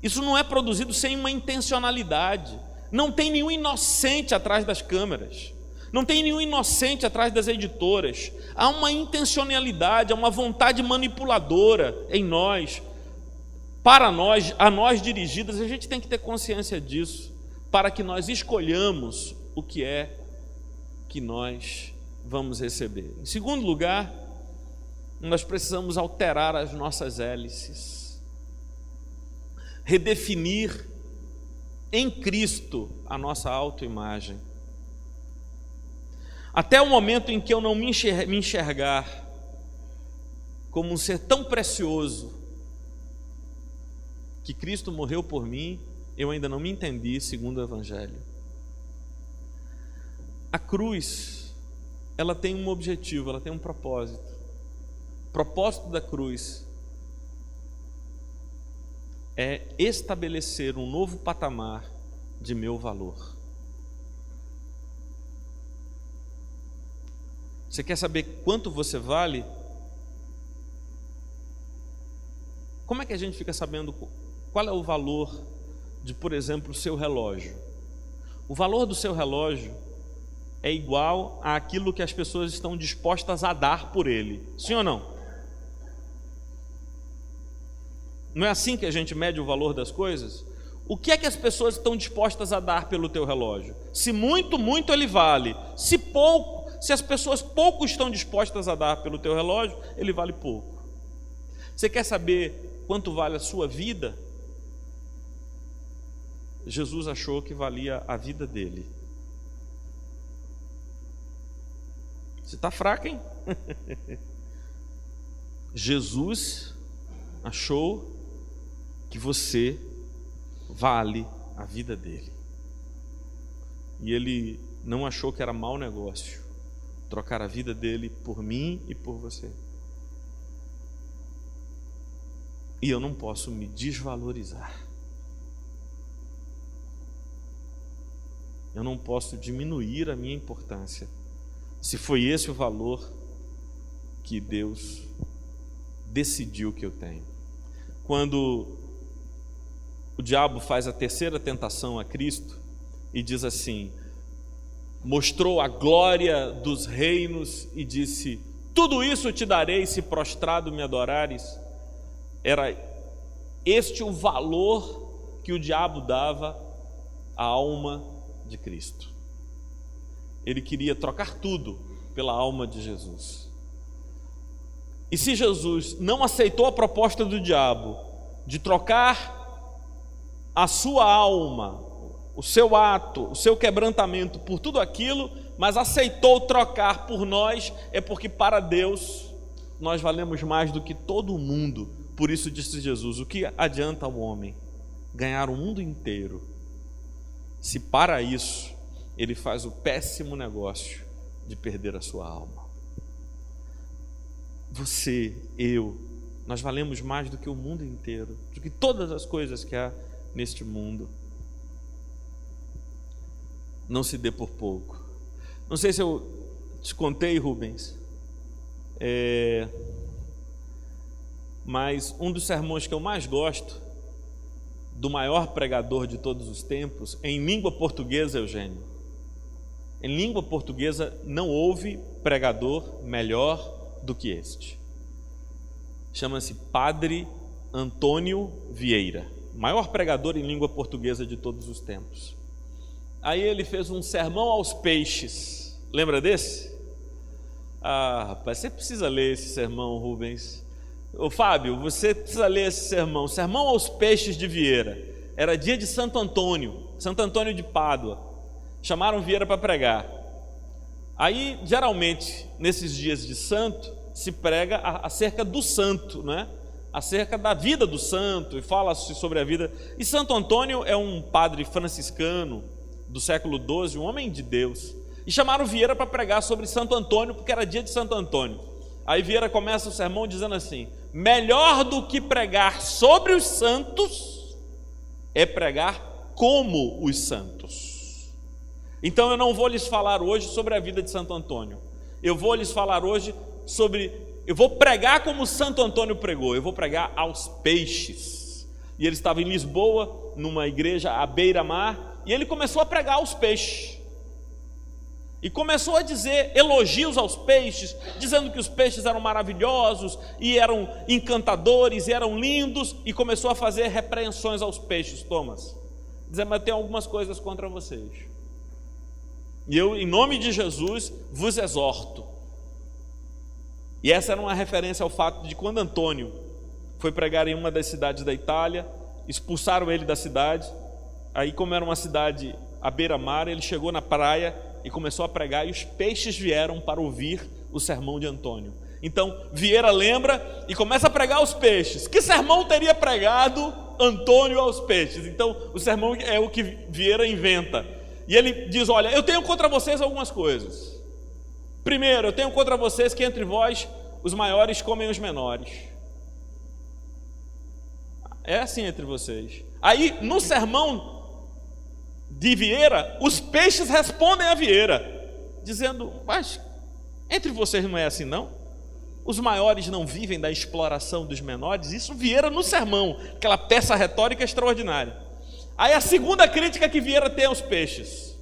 isso não é produzido sem uma intencionalidade. Não tem nenhum inocente atrás das câmeras. Não tem nenhum inocente atrás das editoras. Há uma intencionalidade, há uma vontade manipuladora em nós, para nós, a nós dirigidas. A gente tem que ter consciência disso, para que nós escolhamos o que é que nós vamos receber. Em segundo lugar, nós precisamos alterar as nossas hélices, redefinir em Cristo a nossa autoimagem. Até o momento em que eu não me enxergar como um ser tão precioso que Cristo morreu por mim, eu ainda não me entendi segundo o Evangelho. A cruz, ela tem um objetivo, ela tem um propósito. O propósito da cruz é estabelecer um novo patamar de meu valor. Você quer saber quanto você vale? Como é que a gente fica sabendo qual é o valor de, por exemplo, o seu relógio? O valor do seu relógio é igual àquilo que as pessoas estão dispostas a dar por ele. Sim ou não? Não é assim que a gente mede o valor das coisas? O que é que as pessoas estão dispostas a dar pelo teu relógio? Se muito, muito ele vale. Se pouco, se as pessoas pouco estão dispostas a dar pelo teu relógio, ele vale pouco. Você quer saber quanto vale a sua vida? Jesus achou que valia a vida dele. Você está fraco, hein? Jesus achou que você vale a vida dele. E ele não achou que era mau negócio trocar a vida dele por mim e por você. E eu não posso me desvalorizar. Eu não posso diminuir a minha importância, se foi esse o valor que Deus decidiu que eu tenho. Quando o diabo faz a terceira tentação a Cristo e diz assim, mostrou a glória dos reinos e disse, tudo isso te darei se prostrado me adorares. Era este o valor que o diabo dava à alma de Cristo. Ele queria trocar tudo pela alma de Jesus. E se Jesus não aceitou a proposta do diabo de trocar a sua alma, o seu ato, o seu quebrantamento por tudo aquilo, mas aceitou trocar por nós, é porque para Deus nós valemos mais do que todo mundo. Por isso disse Jesus, o que adianta ao homem ganhar o mundo inteiro, se para isso ele faz o péssimo negócio de perder a sua alma? Você, eu, nós valemos mais do que o mundo inteiro, do que todas as coisas que há neste mundo. Não se dê por pouco. Não sei se eu te contei, Rubens, mas um dos sermões que eu mais gosto, do maior pregador de todos os tempos, em língua portuguesa, Eugênio. Em língua portuguesa não houve pregador melhor do que este. Chama-se Padre Antônio Vieira, maior pregador em língua portuguesa de todos os tempos. Aí ele fez um sermão aos peixes. Lembra desse? Ah, rapaz, você precisa ler esse sermão, Rubens. Ô Fábio, você precisa ler esse sermão. Sermão aos peixes de Vieira. Era dia de Santo Antônio de Pádua. Chamaram Vieira para pregar. Aí, geralmente, nesses dias de santo, se prega acerca do santo, né? Acerca da vida do santo, e fala-se sobre a vida. E Santo Antônio é um padre franciscano do século XII, um homem de Deus. E chamaram Vieira para pregar sobre Santo Antônio, porque era dia de Santo Antônio. Aí Vieira começa o sermão dizendo assim, melhor do que pregar sobre os santos, é pregar como os santos. Então eu não vou lhes falar hoje sobre a vida de Santo Antônio. Eu vou lhes falar hoje eu vou pregar como Santo Antônio pregou, eu vou pregar aos peixes. E ele estava em Lisboa, numa igreja à beira-mar, e ele começou a pregar aos peixes. E começou a dizer elogios aos peixes, dizendo que os peixes eram maravilhosos, e eram encantadores, e eram lindos, e começou a fazer repreensões aos peixes. Thomas, dizendo, mas tem algumas coisas contra vocês. E eu, em nome de Jesus, vos exorto. E essa era uma referência ao fato de quando Antônio foi pregar em uma das cidades da Itália, expulsaram ele da cidade. Aí, como era uma cidade à beira-mar, ele chegou na praia e começou a pregar, e os peixes vieram para ouvir o sermão de Antônio. Então, Vieira lembra e começa a pregar aos peixes. Que sermão teria pregado Antônio aos peixes? Então, o sermão é o que Vieira inventa. E ele diz, olha, eu tenho contra vocês algumas coisas. Primeiro, eu tenho contra vocês que entre vós os maiores comem os menores. É assim entre vocês. Aí, no sermão de Vieira, os peixes respondem a Vieira, dizendo, mas entre vocês não é assim não? Os maiores não vivem da exploração dos menores? Isso Vieira no sermão, aquela peça retórica extraordinária. Aí a segunda crítica que Vieira tem aos peixes,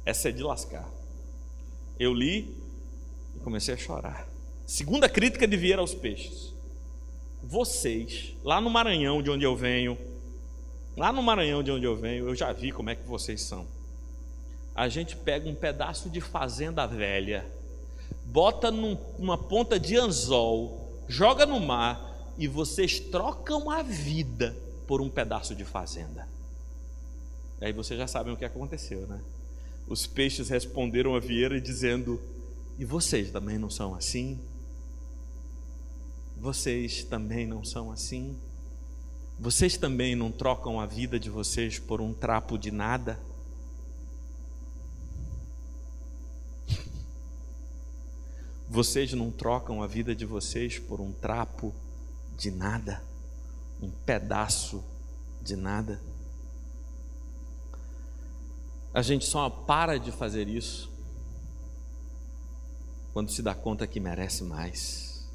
essa é de lascar. Eu li e comecei a chorar. Segunda crítica de Vieira aos Peixes. Vocês, lá no Maranhão de onde eu venho, eu já vi como é que vocês são. A gente pega um pedaço de fazenda velha, bota numa ponta de anzol, joga no mar e vocês trocam a vida por um pedaço de fazenda. E aí vocês já sabem o que aconteceu, né? Os peixes responderam a Vieira dizendo: e vocês também não são assim? Vocês também não são assim? Vocês também não trocam a vida de vocês por um trapo de nada? Vocês não trocam a vida de vocês por um trapo de nada? Um pedaço de nada? A gente só para de fazer isso quando se dá conta que merece mais,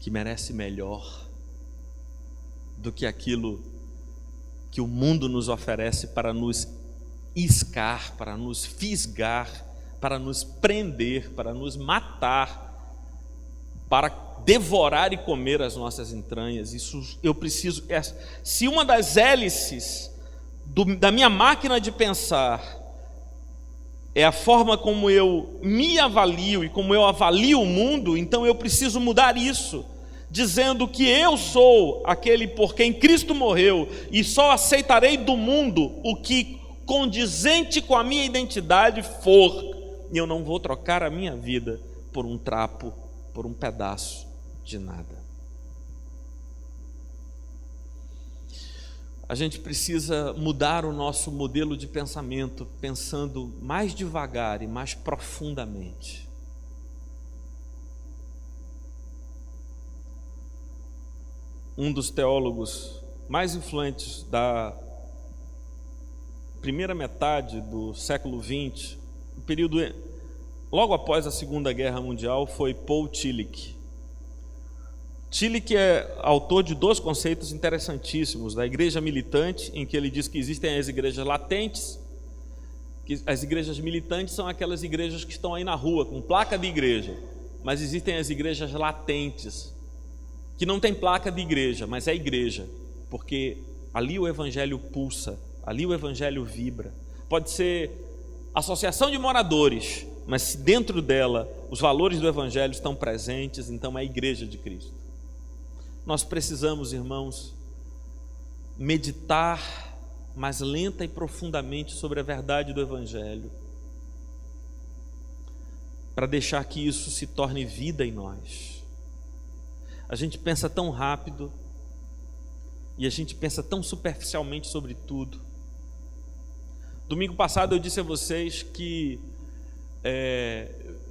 que merece melhor do que aquilo que o mundo nos oferece para nos iscar, para nos fisgar, para nos prender, para nos matar, para devorar e comer as nossas entranhas. Isso eu preciso. Se uma das hélices da minha máquina de pensar é a forma como eu me avalio e como eu avalio o mundo, então eu preciso mudar isso, dizendo que eu sou aquele por quem Cristo morreu e só aceitarei do mundo o que condizente com a minha identidade for, e eu não vou trocar a minha vida por um trapo, por um pedaço de nada. A gente precisa mudar o nosso modelo de pensamento, pensando mais devagar e mais profundamente. Um dos teólogos mais influentes da primeira metade do século XX, o período logo após a Segunda Guerra Mundial, foi Paul Tillich. Tillich é autor de 2 conceitos interessantíssimos da igreja militante, em que ele diz que existem as igrejas latentes, que as igrejas militantes são aquelas igrejas que estão aí na rua, com placa de igreja, mas existem as igrejas latentes, que não tem placa de igreja, mas é igreja, porque ali o evangelho pulsa, ali o evangelho vibra. Pode ser associação de moradores, mas se dentro dela os valores do evangelho estão presentes, então é a igreja de Cristo. Nós precisamos, irmãos, meditar mais lenta e profundamente sobre a verdade do evangelho, para deixar que isso se torne vida em nós. A gente pensa tão rápido e a gente pensa tão superficialmente sobre tudo. Domingo passado eu disse a vocês que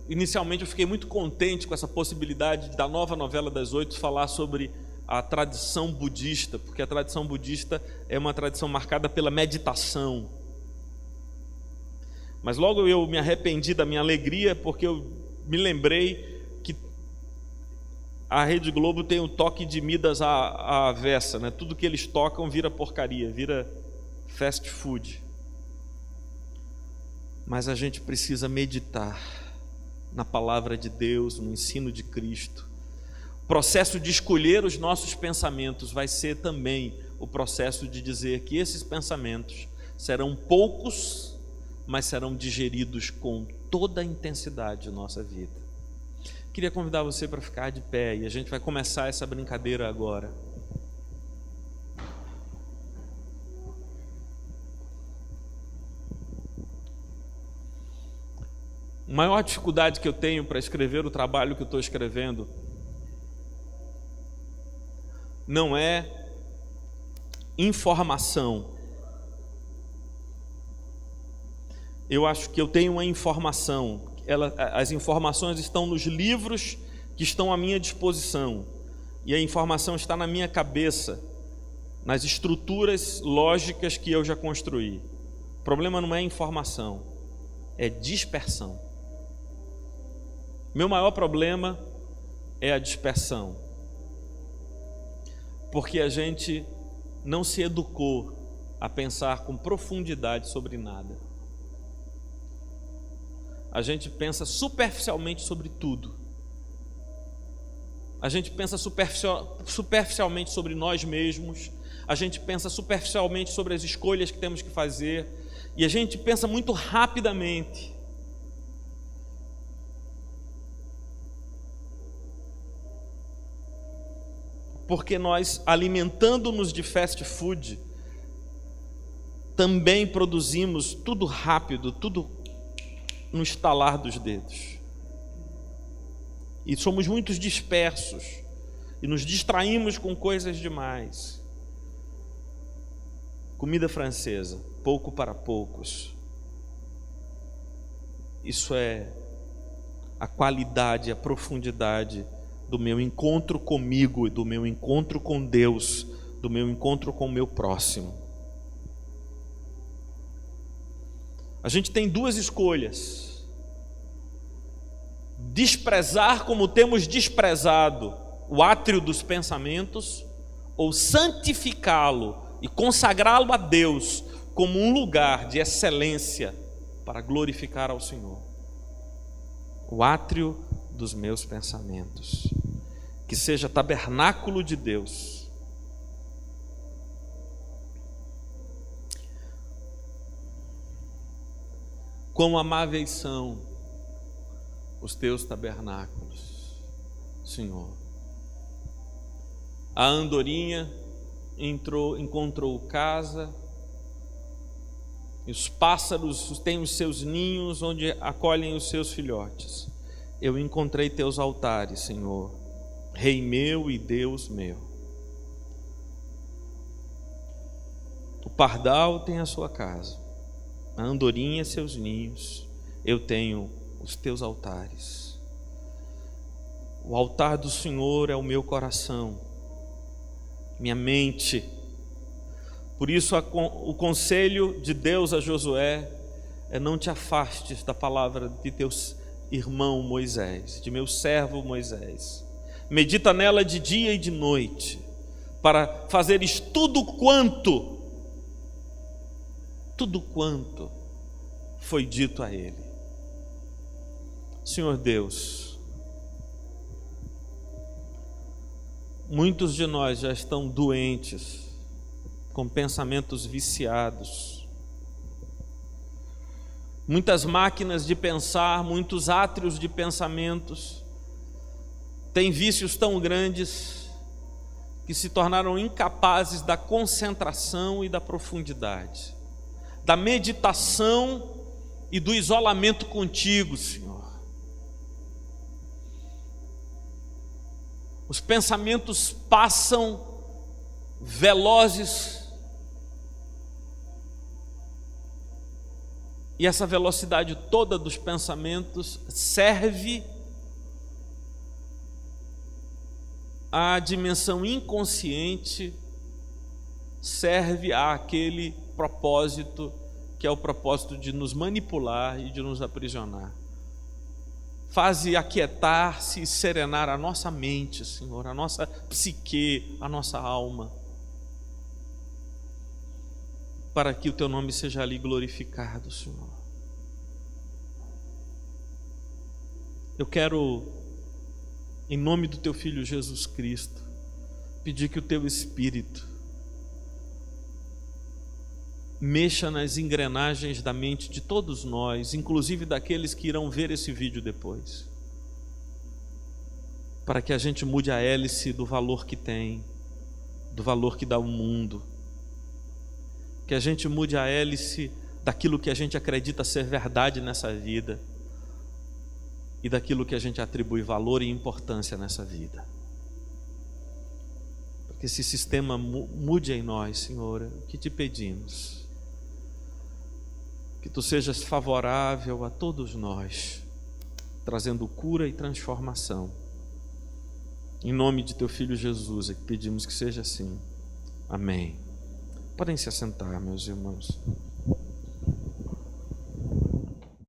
inicialmente eu fiquei muito contente com essa possibilidade da nova novela das 8 falar sobre a tradição budista, porque a tradição budista é uma tradição marcada pela meditação. Mas logo eu me arrependi da minha alegria, porque eu me lembrei que a Rede Globo tem o toque de Midas à avessa, né? Tudo que eles tocam vira porcaria, vira fast food. Mas a gente precisa meditar na palavra de Deus, no ensino de Cristo. O processo de escolher os nossos pensamentos vai ser também o processo de dizer que esses pensamentos serão poucos, mas serão digeridos com toda a intensidade de nossa vida. Queria convidar você para ficar de pé e a gente vai começar essa brincadeira agora. A maior dificuldade que eu tenho para escrever o trabalho que eu estou escrevendo não é informação. Eu acho que eu tenho uma informação. As informações estão nos livros que estão à minha disposição. E a informação está na minha cabeça, nas estruturas lógicas que eu já construí. O problema não é informação, é dispersão. Meu maior problema é a dispersão, porque a gente não se educou a pensar com profundidade sobre nada. a gente pensa superficialmente sobre tudo. A gente pensa superficialmente sobre nós mesmos, a gente pensa superficialmente sobre as escolhas que temos que fazer, e a gente pensa muito rapidamente. Porque nós, alimentando-nos de fast food, também produzimos tudo rápido, tudo no estalar dos dedos. E somos muito dispersos e nos distraímos com coisas demais. Comida francesa, pouco para poucos. Isso é a qualidade, a profundidade do meu encontro comigo, do meu encontro com Deus, do meu encontro com o meu próximo. A gente tem duas escolhas: desprezar como temos desprezado o átrio dos pensamentos, ou santificá-lo e consagrá-lo a Deus como um lugar de excelência para glorificar ao Senhor. O átrio dos meus pensamentos, que seja tabernáculo de Deus. Quão amáveis são os teus tabernáculos, Senhor. A andorinha encontrou casa, e os pássaros têm os seus ninhos onde acolhem os seus filhotes. Eu encontrei teus altares, Senhor, Rei meu e Deus meu. O pardal tem a sua casa, a andorinha seus ninhos, eu tenho os teus altares. O altar do Senhor é o meu coração, minha mente. Por isso o conselho de Deus a Josué é: não te afastes da palavra de teu irmão Moisés, de meu servo Moisés. Medita nela de dia e de noite, para fazeres tudo quanto foi dito a ele. Senhor Deus, muitos de nós já estão doentes, com pensamentos viciados, muitas máquinas de pensar, muitos átrios de pensamentos, têm vícios tão grandes que se tornaram incapazes da concentração e da profundidade, da meditação e do isolamento contigo, Senhor. Os pensamentos passam velozes, e essa velocidade toda dos pensamentos serve à dimensão inconsciente, serve àquele propósito que é o propósito de nos manipular e de nos aprisionar. Faze aquietar-se e serenar a nossa mente, Senhor, a nossa psique, a nossa alma, para que o teu nome seja ali glorificado, Senhor. Eu quero, em nome do teu Filho Jesus Cristo, pedir que o teu Espírito mexa nas engrenagens da mente de todos nós, inclusive daqueles que irão ver esse vídeo depois, para que a gente mude a hélice do valor que tem, do valor que dá o mundo, que a gente mude a hélice daquilo que a gente acredita ser verdade nessa vida e daquilo que a gente atribui valor e importância nessa vida. Para que esse sistema mude em nós, Senhor, o que te pedimos. Que tu sejas favorável a todos nós, trazendo cura e transformação. Em nome de teu Filho Jesus é que pedimos que seja assim. Amém. Podem se assentar, meus irmãos.